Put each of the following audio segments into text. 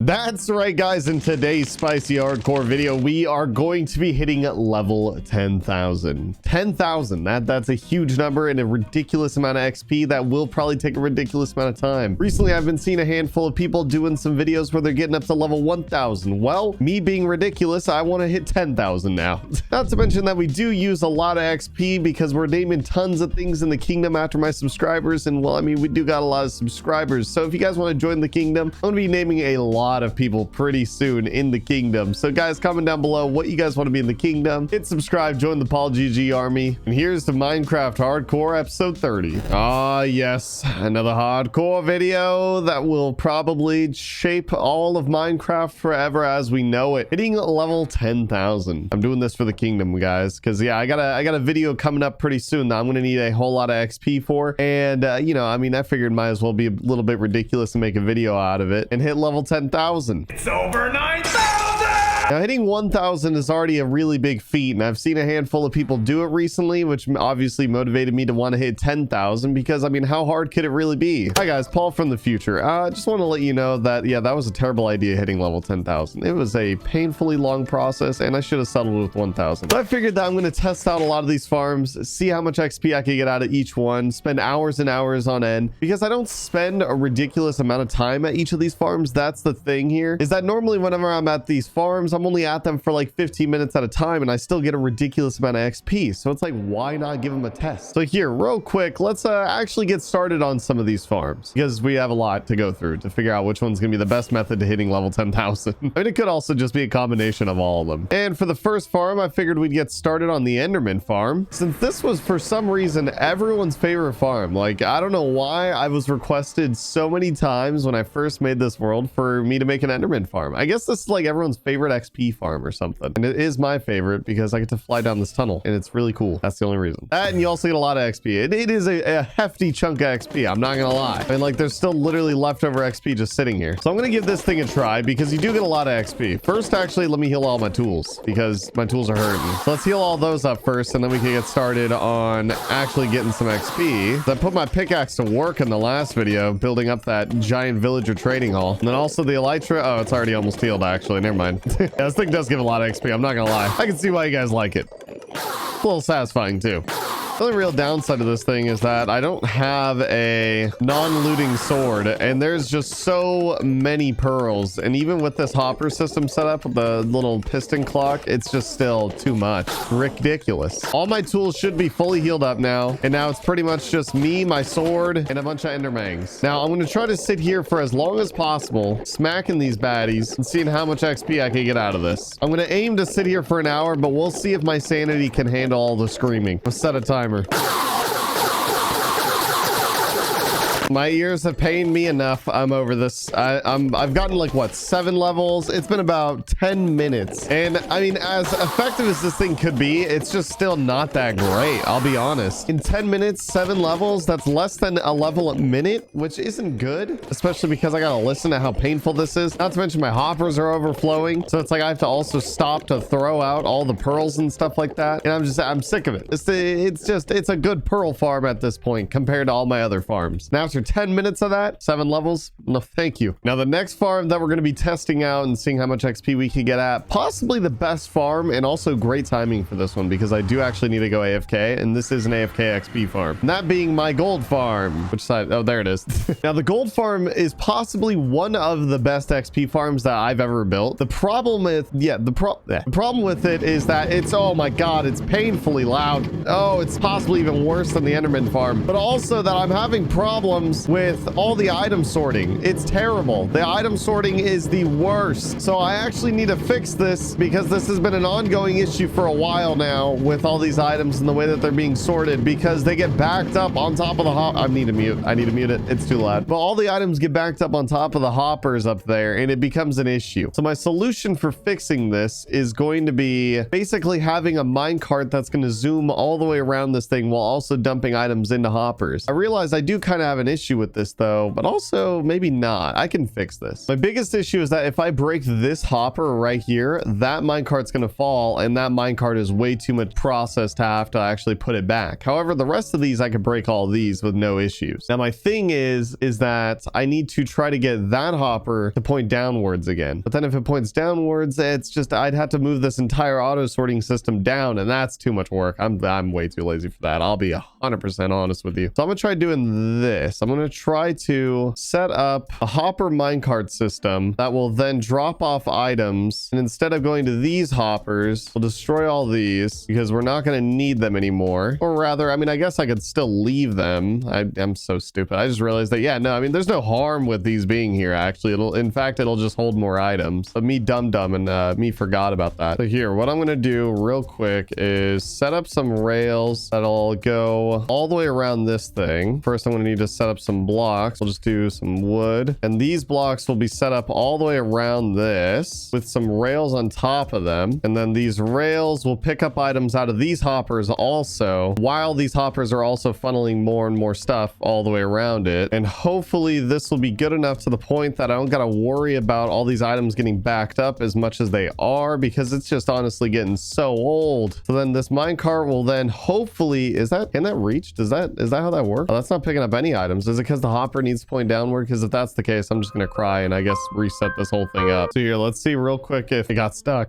That's right, guys. In today's spicy hardcore video, we are going to be hitting level 10,000. 10,000. That's a huge number and a ridiculous amount of XP that will probably take a ridiculous amount of time. Recently, I've been seeing a handful of people doing some videos where they're getting up to level 1,000. Well, me being ridiculous, I want to hit 10,000 now. Not to mention that we do use a lot of XP because we're naming tons of things in the kingdom after my subscribers. And well, I mean, we do got a lot of subscribers. So if you guys want to join the kingdom, I'm going to be naming a lot of people pretty soon in the kingdom. So guys, comment down below what you guys want to be in the kingdom. Hit subscribe, join the PaulGG army. And here's the Minecraft Hardcore episode 30. Ah, yes, another hardcore video that will probably shape all of Minecraft forever as we know it. Hitting level 10,000. I'm doing this for the kingdom, guys, because yeah, I got a video coming up pretty soon that I'm gonna need a whole lot of XP for. And you know, I mean, I figured might as well be a little bit ridiculous and make a video out of it and hit level 10,000. It's over 9,000! Now, hitting 1,000 is already a really big feat, and I've seen a handful of people do it recently, which obviously motivated me to want to hit 10,000 because, I mean, how hard could it really be? Hi, guys. Paul from the future. Just want to let you know that, yeah, that was a terrible idea hitting level 10,000. It was a painfully long process, and I should have settled with 1,000. But I figured that I'm going to test out a lot of these farms, see how much XP I can get out of each one, spend hours and hours on end, because I don't spend a ridiculous amount of time at each of these farms. That's the thing here, is that normally whenever I'm at these farms, I'm only at them for like 15 minutes at a time and I still get a ridiculous amount of XP. So it's like, why not give them a test? So here, real quick, let's actually get started on some of these farms because we have a lot to go through to figure out which one's gonna be the best method to hitting level 10,000. I mean, it could also just be a combination of all of them. And for the first farm, I figured we'd get started on the enderman farm, since this was for some reason everyone's favorite farm. Like, I don't know why I was requested so many times when I first made this world for me to make an enderman farm. I guess this is like everyone's favorite XP farm or something, and it is my favorite because I get to fly down this tunnel and it's really cool. That's the only reason. That, and you also get a lot of XP. It is a hefty chunk of XP, I'm not gonna lie. I mean, like, there's still literally leftover XP just sitting here. So I'm gonna give this thing a try because you do get a lot of XP. First, actually, let me heal all my tools because my tools are hurting. So let's heal all those up first, and then we can get started on actually getting some XP. So I put my pickaxe to work in the last video, building up that giant villager trading hall. And then also the elytra. Oh, it's already almost healed, actually. Never mind. Yeah, this thing does give a lot of XP. I'm not gonna lie. I can see why you guys like it. It's a little satisfying too. The only real downside of this thing is that I don't have a non-looting sword, and there's just so many pearls. And even with this hopper system set up with the little piston clock, it's just still too much. Ridiculous. All my tools should be fully healed up now, and now it's pretty much just me, my sword, and a bunch of endermangs. Now I'm going to try to sit here for as long as possible, smacking these baddies and seeing how much XP I can get out of this. I'm going to aim to sit here for an hour, but we'll see if my sanity can handle all the screaming. Let's set a timer. My ears have pained me enough. I'm over this. I've gotten like, what, 7 levels? It's been about 10 minutes. And I mean, as effective as this thing could be, it's just still not that great. I'll be honest. In 10 minutes, 7 levels, that's less than a level a minute, which isn't good, especially because I gotta listen to how painful this is. Not to mention my hoppers are overflowing. So it's like I have to also stop to throw out all the pearls and stuff like that. And I'm sick of it. It's a good pearl farm at this point compared to all my other farms. Now, after 10 minutes of that, 7 levels, no thank you. Now the next farm that we're going to be testing out and seeing how much XP we can get at, possibly the best farm, and also great timing for this one because I do actually need to go AFK, and this is an AFK XP farm. And that being my gold farm. Which side? Oh, there it is. Now the gold farm is possibly one of the best XP farms that I've ever built. The problem with the problem with it is that it's, oh my god, it's painfully loud. Oh, it's possibly even worse than the enderman farm, but also that I'm having problems with all the item sorting. It's terrible. The item sorting is the worst. So I actually need to fix this because this has been an ongoing issue for a while now with all these items and the way that they're being sorted, because they get backed up on top of the hop. I need to mute it. It's too loud. But all the items get backed up on top of the hoppers up there, and it becomes an issue. So my solution for fixing this is going to be basically having a minecart that's going to zoom all the way around this thing while also dumping items into hoppers. I realize I do kind of have an issue issue with this though, but also maybe not. I can fix this. My biggest issue is that if I break this hopper right here, that minecart's going to fall, and that minecart is way too much process to have to actually put it back. However, the rest of these, I could break all these with no issues. Now, my thing is that I need to try to get that hopper to point downwards again. But then if it points downwards, it's just, I'd have to move this entire auto sorting system down, and that's too much work. I'm way too lazy for that. I'll be 100% honest with you. So I'm gonna try doing this. I'm gonna try to set up a hopper minecart system that will then drop off items, and instead of going to these hoppers, we'll destroy all these because we're not going to need them anymore. Or rather, I mean, I guess I could still leave them. I'm so stupid. I just realized that, yeah, no, I mean, there's no harm with these being here, actually. In fact, it'll just hold more items. But me dumb and me forgot about that. So here, what I'm going to do real quick is set up some rails that'll go all the way around this thing. First, I'm going to need to set up some blocks. We'll just do some wood. And these blocks will be set up all the way around this with some rails on top of them. And then these rails will pick up items out of these hoppers also, while these hoppers are also funneling more and more stuff all the way around it. And hopefully this will be good enough to the point that I don't got to worry about all these items getting backed up as much as they are, because it's just honestly getting so old. So then this minecart will then hopefully, can that reach? Is that how that works? Oh, that's not picking up any items. Is it because the hopper needs to point downward? Because if that's the case, I'm just going to cry and I guess reset this whole thing up. So here, let's see real quick if it got stuck.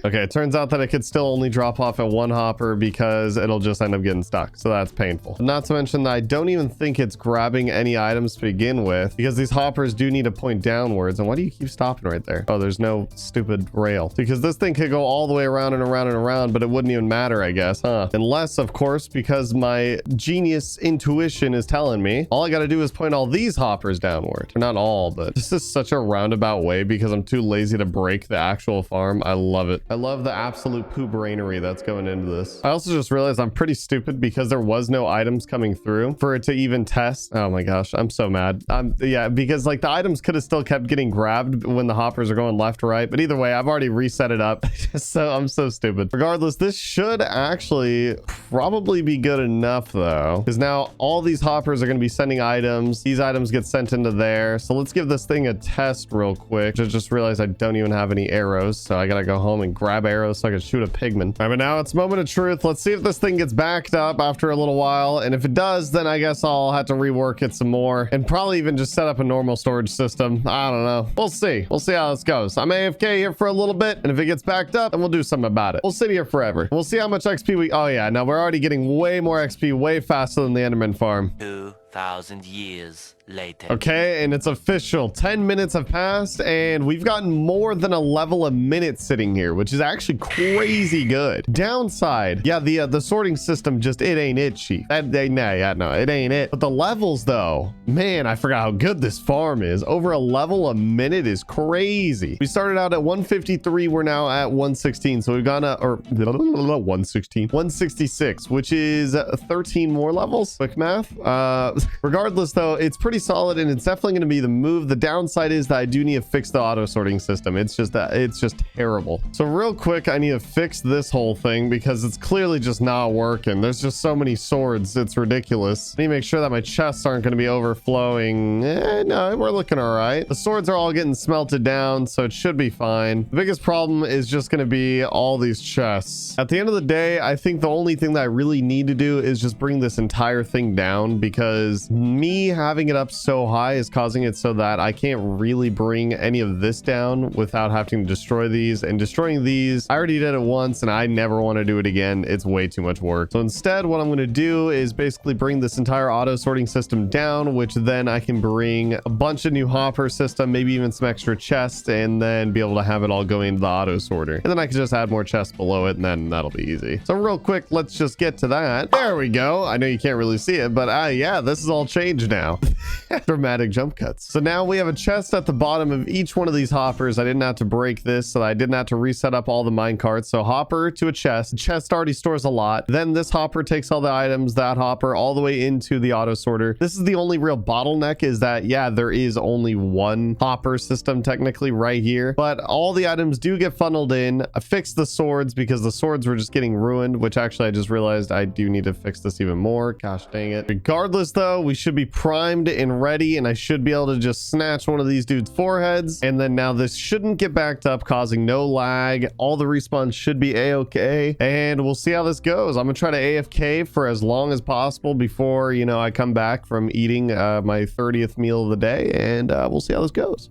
Okay, it turns out that it could still only drop off at one hopper because it'll just end up getting stuck. So that's painful. Not to mention that I don't even think it's grabbing any items to begin with, because these hoppers do need to point downwards. And why do you keep stopping right there? Oh, there's no stupid rail. Because this thing could go all the way around and around and around, but it wouldn't even matter, I guess, huh? Unless, of course, because my genius intuition is telling me all I got to do is point all these hoppers downward. Or not all, but this is such a roundabout way because I'm too lazy to break the actual farm. I love it. I love the absolute poo brainery that's going into this. I also just realized I'm pretty stupid because there was no items coming through for it to even test. Oh my gosh, I'm so mad. Yeah, because like the items could have still kept getting grabbed when the hoppers are going left to right, but either way, I've already reset it up. So I'm so stupid. Regardless, this should actually probably be good enough though, because now all these hoppers are going to be sending items. These items get sent into there. So let's give this thing a test real quick. I just realized I don't even have any arrows, so I gotta go home and grab arrows so I can shoot a pigman. All right, but now it's moment of truth. Let's see if this thing gets backed up after a little while, and if it does, then I guess I'll have to rework it some more and probably even just set up a normal storage system. I don't know. We'll see how this goes. I'm AFK here for a little bit, and if it gets backed up, then we'll do something about it. We'll sit here forever. We'll see how much XP we... Oh yeah, now we're already getting way more XP way faster than the enderman farm. 2,000 years later. Okay, and it's official. 10 minutes have passed, and we've gotten more than a level a minute sitting here, which is actually crazy good. Downside, yeah, the sorting system just, it ain't it, chief. No, it ain't it. But the levels, though, man, I forgot how good this farm is. Over a level a minute is crazy. We started out at 153. We're now at 116. So we've gone up, or 116, 166, which is 13 more levels. Quick math. Regardless, though, it's pretty solid, and it's definitely going to be the move. The downside is that I do need to fix the auto sorting system. It's just terrible. So real quick, I need to fix this whole thing because it's clearly just not working. There's just so many swords. It's ridiculous. I need to make sure that my chests aren't going to be overflowing. No, we're looking all right. The swords are all getting smelted down, so it should be fine. The biggest problem is just going to be all these chests. At the end of the day, I think the only thing that I really need to do is just bring this entire thing down, because me having it up so high is causing it so that I can't really bring any of this down without having to destroy these. And destroying these, I already did it once and I never want to do it again. It's way too much work. So instead, what I'm going to do is basically bring this entire auto sorting system down, which then I can bring a bunch of new hopper system, maybe even some extra chests, and then be able to have it all go into the auto sorter. And then I can just add more chests below it, and then that'll be easy. So real quick, let's just get to that. There we go. I know you can't really see it, but yeah, this is all changed now. Dramatic jump cuts. So now we have a chest at the bottom of each one of these hoppers. I didn't have to break this, so I didn't have to reset up all the mine carts. So hopper to a chest. The chest already stores a lot. Then this hopper takes all the items, that hopper all the way into the auto sorter. This is the only real bottleneck, is that, yeah, there is only one hopper system technically right here, but all the items do get funneled in. I fixed the swords because the swords were just getting ruined, which actually I just realized I do need to fix this even more. Gosh dang it. Regardless though, we should be primed and and ready, and I should be able to just snatch one of these dudes' foreheads. And then now this shouldn't get backed up, causing no lag. All the respawns should be a-okay, and we'll see how this goes. I'm gonna try to AFK for as long as possible before, you know, I come back from eating my 30th meal of the day, and we'll see how this goes.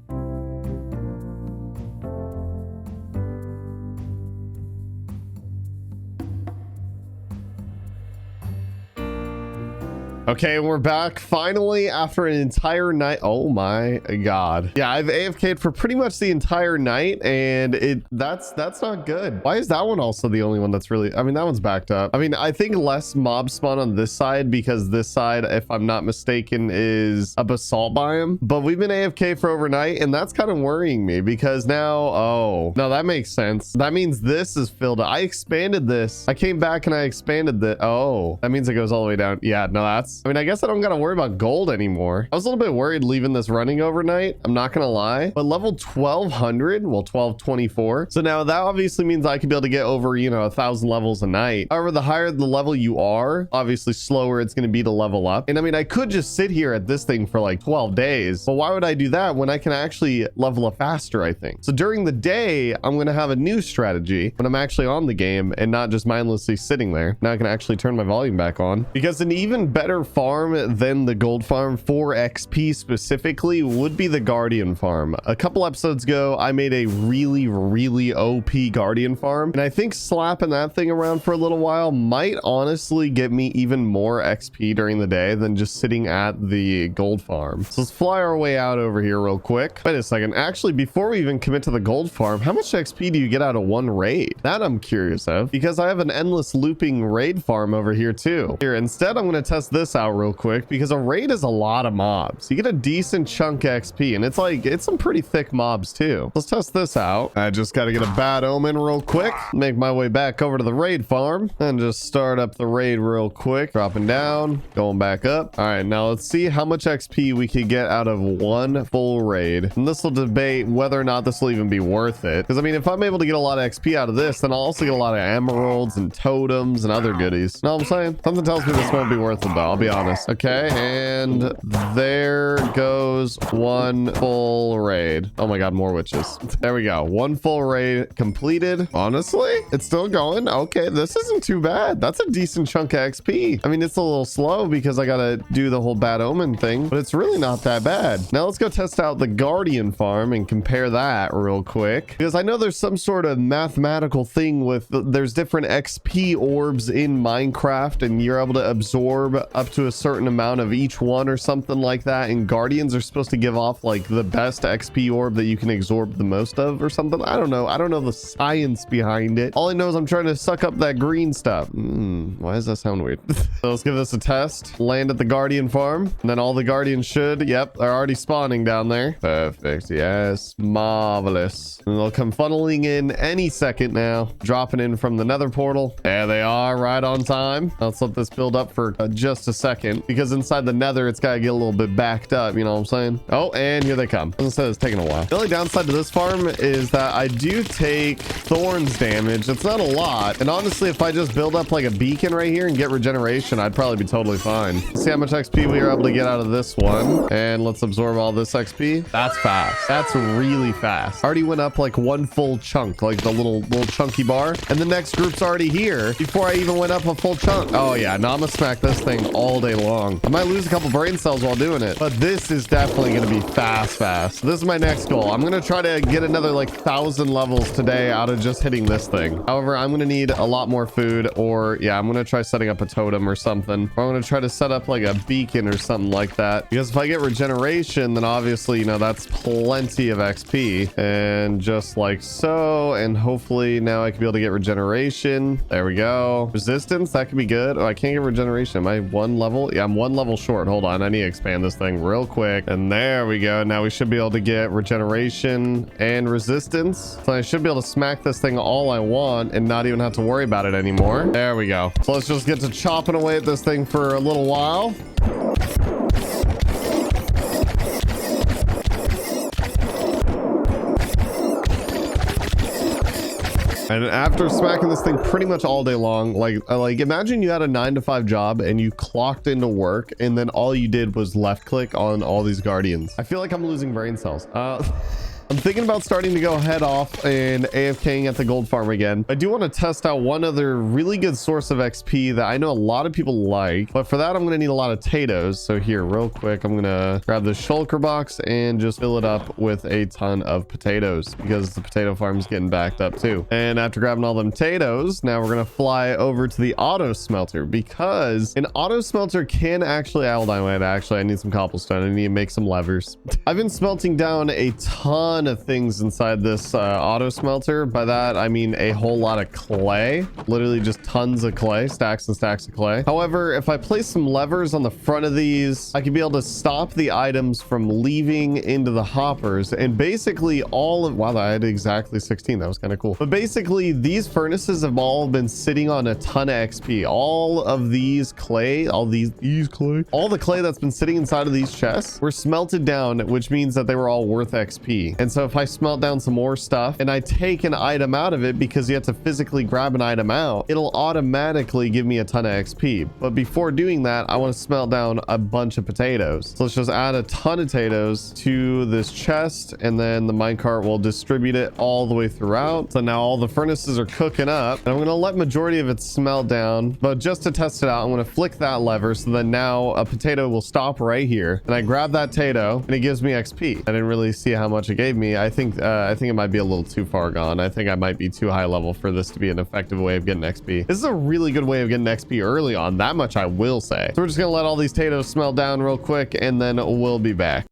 Okay, we're back finally after an entire night. Oh my god. Yeah, I've AFK'd for pretty much the entire night, and that's not good. Why is that one also the only one that's really, I mean, that one's backed up. I mean, I think less mobs spawn on this side because this side, if I'm not mistaken, is a basalt biome. But we've been AFK for overnight, and that's kind of worrying me because now, oh, no, that makes sense. That means this is filled up. I expanded this. I came back and I expanded the, oh, that means it goes all the way down. Yeah, no, that's, I mean, I guess I don't gotta worry about gold anymore. I was a little bit worried leaving this running overnight. I'm not gonna lie, but level 1200, well, 1224. So now that obviously means I could be able to get over, you know, 1,000 levels a night. However, the higher the level you are, obviously slower it's gonna be to level up. And I mean, I could just sit here at this thing for like 12 days, but why would I do that when I can actually level up faster, I think? So during the day, I'm gonna have a new strategy when I'm actually on the game and not just mindlessly sitting there. Now I can actually turn my volume back on, because an even better farm than the gold farm for XP specifically would be the guardian farm. A couple episodes ago, I made a really OP guardian farm, and I think slapping that thing around for a little while might honestly get me even more XP during the day than just sitting at the gold farm. So let's fly our way out over here real quick. Wait a second. Actually, before we even commit to the gold farm, how much XP do you get out of one raid? That I'm curious of, because I have an endless looping raid farm over here too. Here, instead, I'm going to test this out real quick, because a raid is a lot of mobs. You get a decent chunk XP, and it's some pretty thick mobs too. Let's test this out. I just got to get a bad omen real quick, make my way back over to the raid farm, and just start up the raid real quick. Dropping down, going back up. All right, now let's see how much XP we could get out of one full raid, and this will debate whether or not this will even be worth it, because I mean, if I'm able to get a lot of XP out of this, then I'll also get a lot of emeralds and totems and other goodies. Know what I'm saying? Something tells me this won't be worth it though, I'll be honest. Okay, and there goes one full raid. Oh my god, more witches. There we go. One full raid completed. Honestly, it's still going. Okay, this isn't too bad. That's a decent chunk of XP. I mean, it's a little slow because I gotta do the whole bad omen thing, but it's really not that bad. Now let's go test out the guardian farm and compare that real quick, because I know there's some sort of mathematical thing with there's different XP orbs in Minecraft, and you're able to absorb up to a certain amount of each one or something like that, and guardians are supposed to give off like the best XP orb that you can absorb the most of or something. I don't know the science behind it. All I know is I'm trying to suck up that green stuff. Why does that sound weird? So let's give this a test. Land at the guardian farm, and then all the guardians should, yep, they're already spawning down there. Perfect. Yes, marvelous. And they'll come funneling in any second now, dropping in from the nether portal. There they are, right on time. Let's let this build up for just a second, because inside the nether it's got to get a little bit backed up, you know what I'm saying? Oh, and here they come. As I said, it's taking a while. The only downside to this farm is that I do take thorns damage. It's not a lot, and honestly, if I just build up like a beacon right here and get regeneration, I'd probably be totally fine. Let's see how much XP we are able to get out of this one, and let's absorb all this XP. That's fast. That's really fast. Already went up like one full chunk, like the little chunky bar, and the next group's already here before I even went up a full chunk. Oh yeah, now I'm gonna smack this thing all day long. I might lose a couple brain cells while doing it, but this is definitely going to be fast. This is my next goal. I'm going to try to get another like 1,000 levels today out of just hitting this thing. However, I'm going to need a lot more food, or yeah, I'm going to try setting up a totem or something, or I'm going to try to set up like a beacon or something like that, because if I get regeneration, then obviously, you know, that's plenty of XP, and just like so, and hopefully now I can be able to get regeneration. There we go. Resistance, that could be good. Oh, I can't get regeneration. Am I one level? Yeah, I'm one level short. Hold on, I need to expand this thing real quick, and there we go. Now we should be able to get regeneration and resistance, so I should be able to smack this thing all I want and not even have to worry about it anymore. There we go. So let's just get to chopping away at this thing for a little while. And after smacking this thing pretty much all day long, like imagine you had a 9-to-5 job and you clocked into work and then all you did was left click on all these guardians. I feel like I'm losing brain cells. I'm thinking about starting to go head off and AFKing at the gold farm again. I do want to test out one other really good source of XP that I know a lot of people like, but for that, I'm going to need a lot of potatoes. So here, real quick, I'm going to grab the shulker box and just fill it up with a ton of potatoes because the potato farm is getting backed up too. And after grabbing all them potatoes, now we're going to fly over to the auto smelter because an auto smelter can actually, I need some cobblestone. I need to make some levers. I've been smelting down a ton of things inside this auto smelter. By that I mean a whole lot of clay, literally just tons of clay, stacks and stacks of clay. However, if I place some levers on the front of these, I can be able to stop the items from leaving into the hoppers. And basically all of, wow, I had exactly 16. That was kind of cool. But basically these furnaces have all been sitting on a ton of XP. All of these clay, all the clay that's been sitting inside of these chests were smelted down, which means that they were all worth XP. And so if I smelt down some more stuff and I take an item out of it, because you have to physically grab an item out, it'll automatically give me a ton of XP. But before doing that, I want to smelt down a bunch of potatoes. So let's just add a ton of potatoes to this chest, and then the minecart will distribute it all the way throughout. So now all the furnaces are cooking up, and I'm going to let majority of it smelt down. But just to test it out, I'm going to flick that lever, so then now a potato will stop right here, and I grab that potato and it gives me XP. I didn't really see how much it gave me. I think it might be a little too far gone. I think I might be too high level for this to be an effective way of getting XP. This is a really good way of getting XP early on, that much I will say. So we're just gonna let all these potatoes smelt down real quick, and then we'll be back.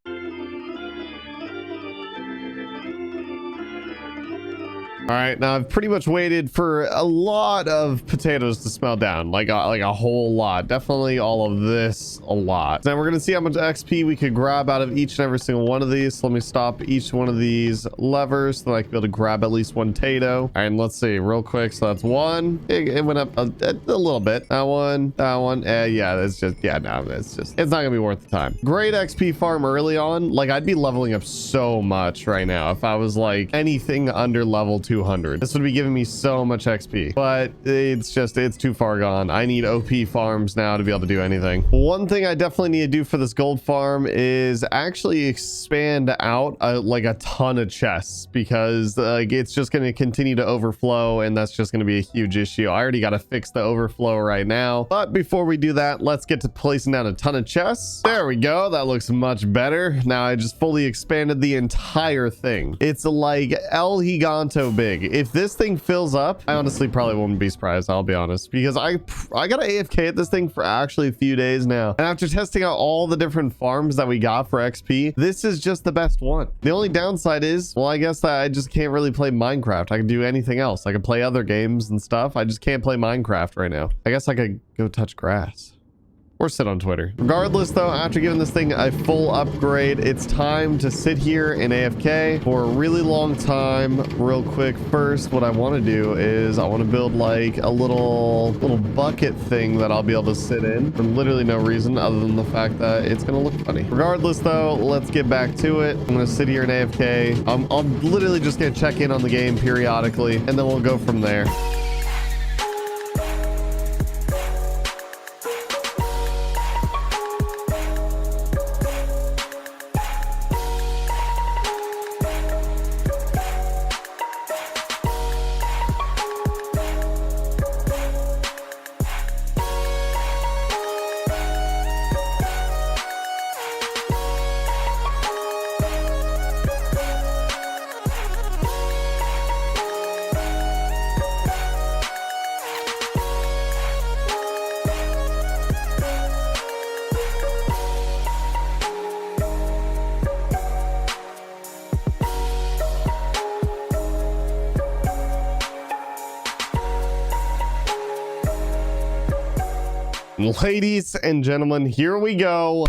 All right, now I've pretty much waited for a lot of potatoes to smelt down, like a whole lot. Definitely all of this a lot. Now we're gonna see how much XP we could grab out of each and every single one of these. So let me stop each one of these levers so that I can be able to grab at least one potato. All right, and let's see real quick. So that's one. It went up a little bit. That one. Yeah, it's not gonna be worth the time. Great XP farm early on. Like I'd be leveling up so much right now if I was like anything under level 200. This would be giving me so much XP, but it's too far gone. I need OP farms now to be able to do anything. One thing I definitely need to do for this gold farm is actually expand out like a ton of chests, because it's just going to continue to overflow, and that's just going to be a huge issue. I already got to fix the overflow right now, but before we do that, let's get to placing down a ton of chests. There we go. That looks much better. Now I just fully expanded the entire thing. It's like El Giganto big. If this thing fills up, I honestly probably wouldn't be surprised, I'll be honest, because I got to AFK at this thing for actually a few days now, and after testing out all the different farms that we got for XP, this is just the best one. The only downside is, well, I guess that I just can't really play Minecraft. I can do anything else. I can play other games and stuff. I just can't play Minecraft right now. I guess I could go touch grass or sit on Twitter. Regardless though, after giving this thing a full upgrade, it's time to sit here in AFK for a really long time. Real quick, first, what I want to do is I want to build like a little bucket thing that I'll be able to sit in for literally no reason other than the fact that it's going to look funny. Regardless though, let's get back to it. I'm going to sit here in AFK. I'm literally just going to check in on the game periodically, and then we'll go from there. Ladies and gentlemen, here we go.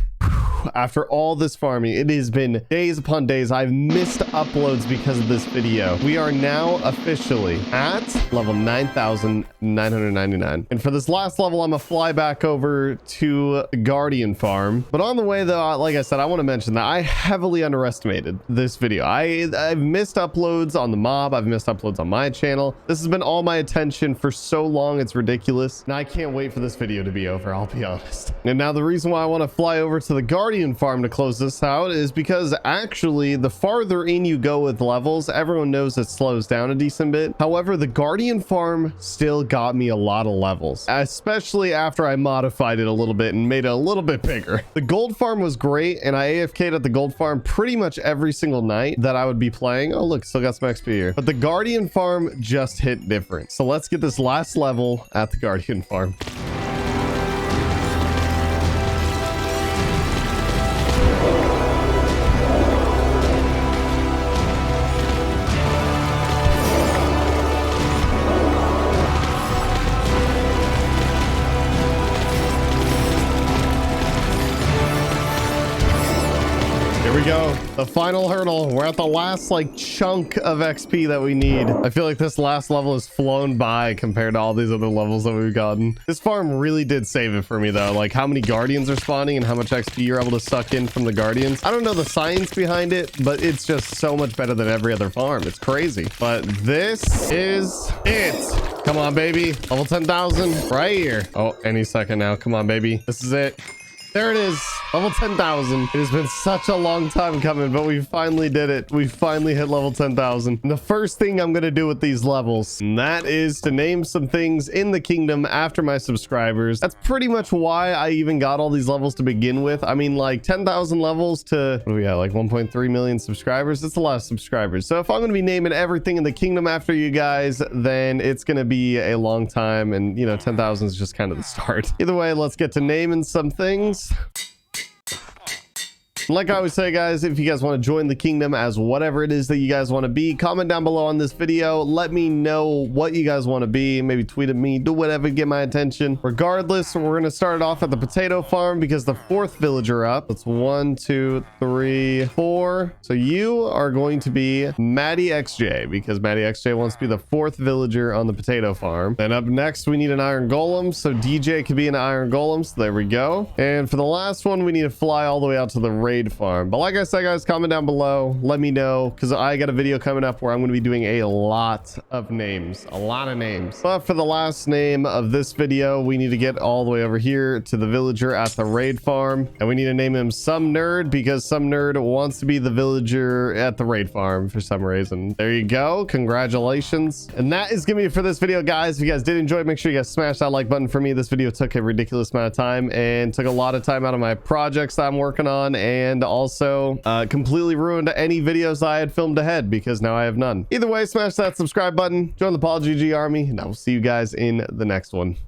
after all this farming, it has been days upon days. I've missed uploads because of this video. We are now officially at level 9,999. And for this last level, I'm gonna fly back over to Guardian Farm. But on the way though, like I said, I want to mention that I heavily underestimated this video. I've missed uploads on the mob. I've missed uploads on my channel. This has been all my attention for so long. It's ridiculous. Now I can't wait for this video to be over. I'll be honest. And now the reason why I want to fly over to the Guardian Farm to close this out is because actually the farther in you go with levels, everyone knows it slows down a decent bit. However, the Guardian Farm still got me a lot of levels, especially after I modified it a little bit and made it a little bit bigger. The Gold Farm was great, and I AFK'd at the Gold Farm pretty much every single night that I would be playing. Oh look, still got some XP here. But the Guardian Farm just hit different. So let's get this last level at the Guardian Farm. Here we go. The final hurdle. We're at the last like chunk of XP that we need. I feel like this last level has flown by compared to all these other levels that we've gotten. This farm really did save it for me though. Like how many guardians are spawning and how much XP you're able to suck in from the guardians. I don't know the science behind it, but it's just so much better than every other farm. It's crazy. But this is it. Come on, baby. Level 10,000 right here. Oh, any second now. Come on, baby. This is it. There it is, level 10,000. It has been such a long time coming, but we finally did it. We finally hit level 10,000. And the first thing I'm gonna do with these levels, and that is to name some things in the kingdom after my subscribers. That's pretty much why I even got all these levels to begin with. I mean, like 10,000 levels to, what do we got, like 1.3 million subscribers? That's a lot of subscribers. So if I'm gonna be naming everything in the kingdom after you guys, then it's gonna be a long time. And you know, 10,000 is just kind of the start. Either way, let's get to naming some things. Like I always say, guys, if you guys want to join the kingdom as whatever it is that you guys want to be, comment down below on this video. Let me know what you guys want to be. Maybe tweet at me, do whatever, get my attention. Regardless, we're going to start it off at the potato farm because the fourth villager up. That's 1, 2, 3, 4. So you are going to be Maddie XJ because Maddie XJ wants to be the fourth villager on the potato farm. Then up next, we need an iron golem. So DJ could be an iron golem. So there we go. And for the last one, we need to fly all the way out to the raid farm. But like I said, guys, comment down below, let me know, because I got a video coming up where I'm going to be doing a lot of names. But for the last name of this video, we need to get all the way over here to the villager at the raid farm, and we need to name him Some Nerd because some nerd wants to be the villager at the raid farm for some reason. There you go. Congratulations. And that is gonna be it for this video, guys. If you guys did enjoy, make sure you guys smash that like button for me. This video took a ridiculous amount of time and took a lot of time out of my projects that I'm working on, and also completely ruined any videos I had filmed ahead because now I have none. Either way, smash that subscribe button, join the PaulGG army, and I will see you guys in the next one.